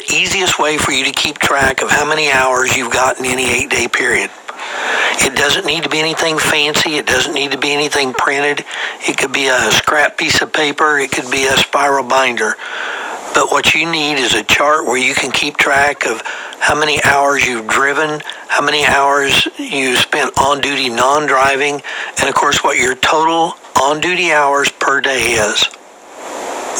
the easiest way for you to keep track of how many hours you've got in any 8-day period. It doesn't need to be anything fancy. It doesn't need to be anything printed. It could be a scrap piece of paper. It could be a spiral binder. But what you need is a chart where you can keep track of how many hours you've driven, how many hours you spent on duty non-driving, and of course what your total on-duty hours per day is.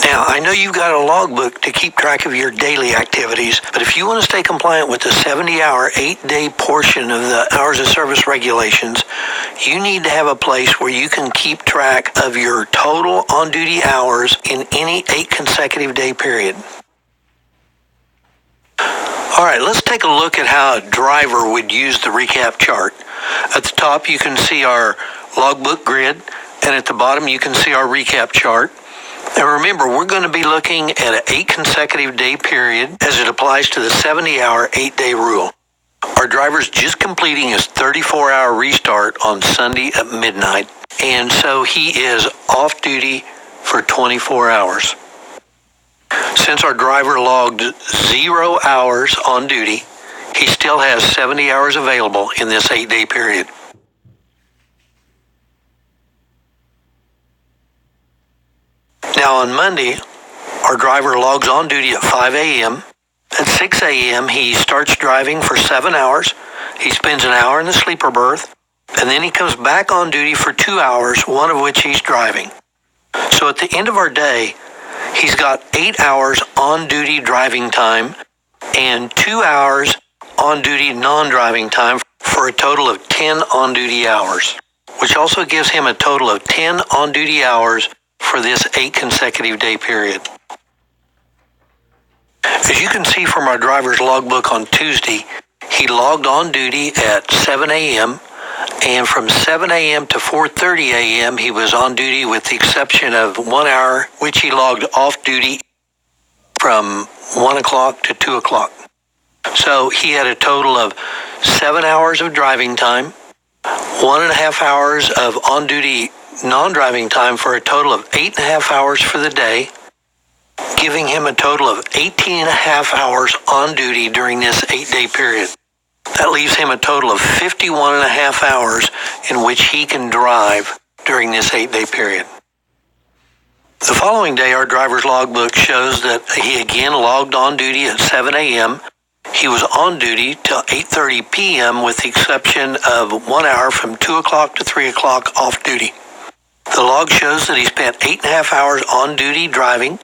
Now, I know you've got a logbook to keep track of your daily activities, but if you want to stay compliant with the 70-hour, 8-day portion of the hours of service regulations, you need to have a place where you can keep track of your total on-duty hours in any 8 consecutive day period. All right, let's take a look at how a driver would use the recap chart. At the top, you can see our logbook grid, and at the bottom, you can see our recap chart. And remember, we're going to be looking at an 8 consecutive day period as it applies to the 70-hour, 8-day rule. Our driver's just completing his 34-hour restart on Sunday at midnight, and so he is off duty for 24 hours. Since our driver logged 0 hours on duty, he still has 70 hours available in this 8-day period. Now on Monday, our driver logs on duty at 5 a.m. At 6 a.m., he starts driving for 7 hours. He spends an hour in the sleeper berth, and then he comes back on duty for 2 hours, one of which he's driving. So at the end of our day, he's got 8 hours on-duty driving time and 2 hours on-duty non-driving time for a total of 10 on-duty hours, which also gives him a total of 10 on-duty hours for this 8 consecutive day period. As you can see from our driver's logbook on Tuesday, he logged on duty at 7 a.m. and from 7 a.m. to 4:30 a.m. he was on duty with the exception of 1 hour, which he logged off duty from 1 o'clock to 2 o'clock. So he had a total of 7 hours of driving time, 1.5 hours of on-duty non-driving time for a total of 8.5 hours for the day, giving him a total of 18.5 hours on duty during this 8-day period. That leaves him a total of 51.5 hours in which he can drive during this 8-day period. The following day, our driver's logbook shows that he again logged on duty at 7 a.m. He was on duty till 8:30 p.m. with the exception of 1 hour from 2 o'clock to 3 o'clock off duty. The log shows that he spent 8.5 hours on duty driving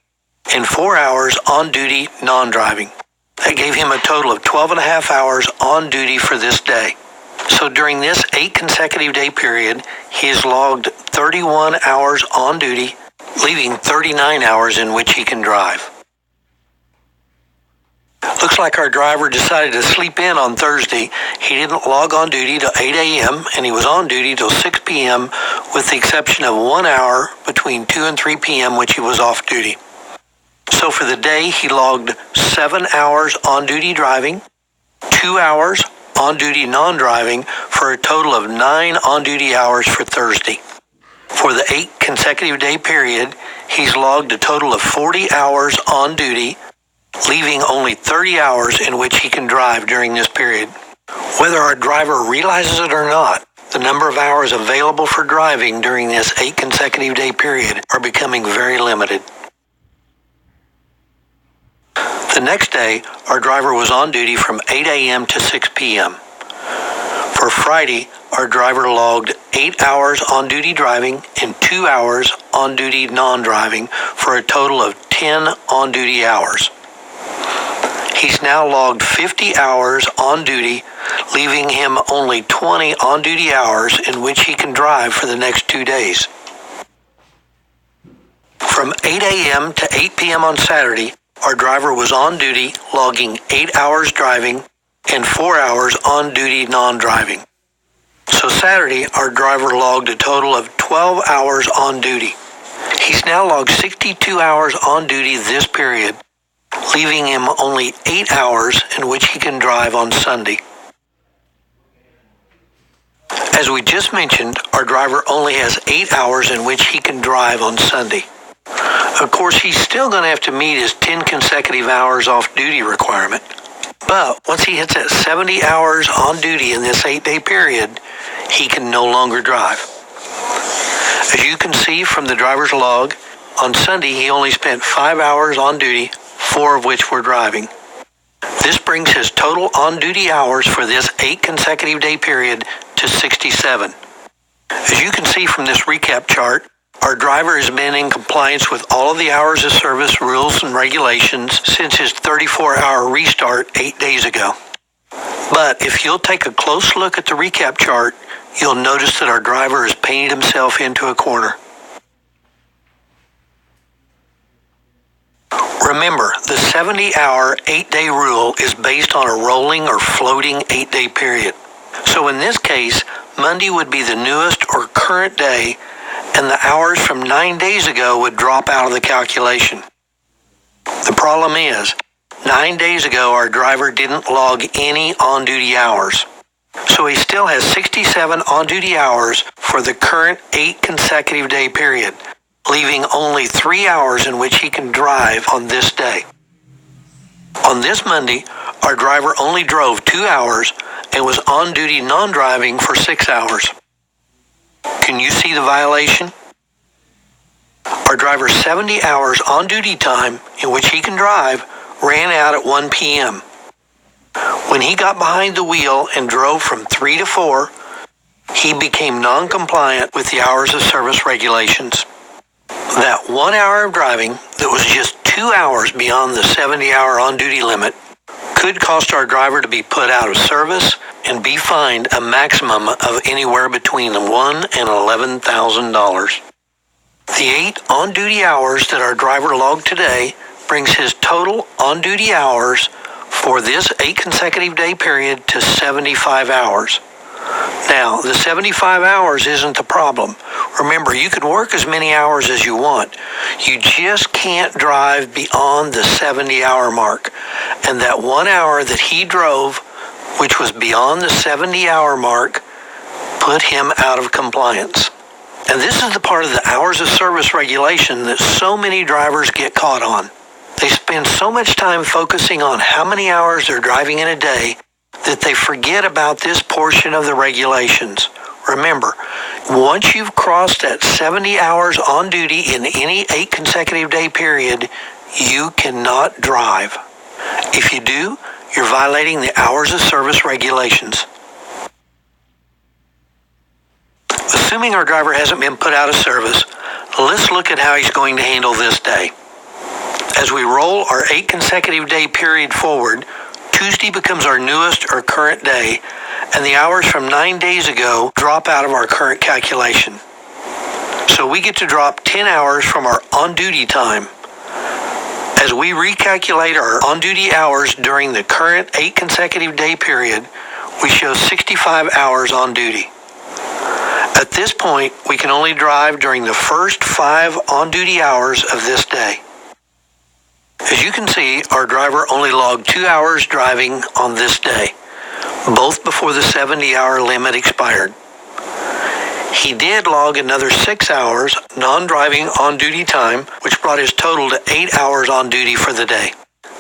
and 4 hours on duty non-driving. That gave him a total of 12.5 hours on duty for this day. So during this 8 consecutive day period, he has logged 31 hours on duty, leaving 39 hours in which he can drive. Looks like our driver decided to sleep in on Thursday. He didn't log on duty till 8 a.m. and he was on duty till 6 p.m. with the exception of 1 hour between 2 and 3 p.m. which he was off duty. So for the day, he logged 7 hours on duty driving, 2 hours on duty non-driving for a total of 9 on duty hours for Thursday. For the 8 consecutive day period, he's logged a total of 40 hours on duty, leaving only 30 hours in which he can drive during this period. Whether our driver realizes it or not, the number of hours available for driving during this 8 consecutive day period are becoming very limited. The next day, our driver was on duty from 8 a.m. to 6 p.m. For Friday, our driver logged 8 hours on duty driving and 2 hours on duty non-driving for a total of 10 on duty hours. He's now logged 50 hours on duty, leaving him only 20 on-duty hours in which he can drive for the next 2 days. From 8 a.m. to 8 p.m. on Saturday, our driver was on duty, logging 8 hours driving and 4 hours on-duty non-driving. So Saturday, our driver logged a total of 12 hours on duty. He's now logged 62 hours on duty this period, leaving him only 8 hours in which he can drive on Sunday. As we just mentioned, our driver only has 8 hours in which he can drive on Sunday. Of course, he's still going to have to meet his 10 consecutive hours off duty requirement. But once he hits that 70 hours on duty in this 8-day period, he can no longer drive. As you can see from the driver's log, on Sunday he only spent 5 hours on duty, 4 of which were driving. This brings his total on-duty hours for this 8 consecutive day period to 67. As you can see from this recap chart, our driver has been in compliance with all of the hours of service rules and regulations since his 34-hour restart 8 days ago. But if you'll take a close look at the recap chart, you'll notice that our driver has painted himself into a corner. Remember, the 70-hour 8-day rule is based on a rolling or floating 8-day period. So in this case, Monday would be the newest or current day, and the hours from 9 days ago would drop out of the calculation. The problem is, 9 days ago our driver didn't log any on-duty hours. So he still has 67 on-duty hours for the current 8 consecutive day period, leaving only 3 hours in which he can drive on this day. On this Monday, our driver only drove 2 hours and was on duty non-driving for 6 hours. Can you see the violation? Our driver's 70 hours on duty time in which he can drive ran out at 1 p.m. When he got behind the wheel and drove from 3 to 4, he became non-compliant with the hours of service regulations. That 1 hour of driving that was just 2 hours beyond the 70-hour on-duty limit could cost our driver to be put out of service and be fined a maximum of anywhere between $1,000 and $11,000. The 8 on-duty hours that our driver logged today brings his total on-duty hours for this 8 consecutive day period to 75 hours. Now, the 75 hours isn't the problem. Remember, you can work as many hours as you want. You just can't drive beyond the 70-hour mark. And that 1 hour that he drove, which was beyond the 70-hour mark, put him out of compliance. And this is the part of the hours of service regulation that so many drivers get caught on. They spend so much time focusing on how many hours they're driving in a day that they forget about this portion of the regulations. Remember, once you've crossed that 70 hours on duty in any 8 consecutive day period, you cannot drive. If you do, you're violating the hours of service regulations. Assuming our driver hasn't been put out of service, let's look at how he's going to handle this day. As we roll our 8 consecutive day period forward, Tuesday becomes our newest or current day, and the hours from 9 days ago drop out of our current calculation. So we get to drop 10 hours from our on-duty time. As we recalculate our on-duty hours during the current 8 consecutive day period, we show 65 hours on duty. At this point, we can only drive during the first 5 on-duty hours of this day. As you can see, our driver only logged 2 hours driving on this day, both before the 70-hour limit expired. He did log another 6 hours non-driving on-duty time, which brought his total to 8 hours on duty for the day.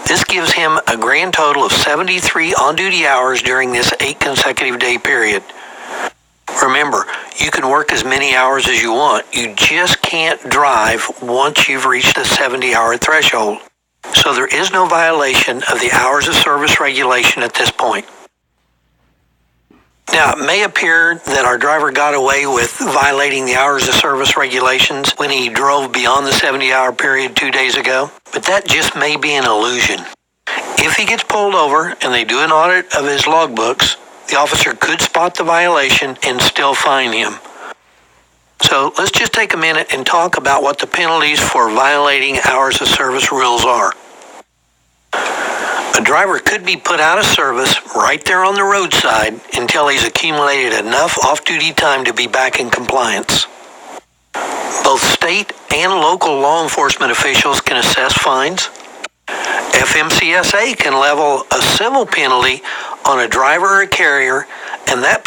This gives him a grand total of 73 on-duty hours during this 8 consecutive day period. Remember, you can work as many hours as you want. You just can't drive once you've reached the 70-hour threshold. So there is no violation of the hours of service regulation at this point. Now, it may appear that our driver got away with violating the hours of service regulations when he drove beyond the 70-hour period 2 days ago, but that just may be an illusion. If he gets pulled over and they do an audit of his logbooks, the officer could spot the violation and still fine him. So let's just take a minute and talk about what the penalties for violating hours of service rules are. A driver could be put out of service right there on the roadside until he's accumulated enough off-duty time to be back in compliance. Both state and local law enforcement officials can assess fines. FMCSA can level a civil penalty on a driver or carrier, and that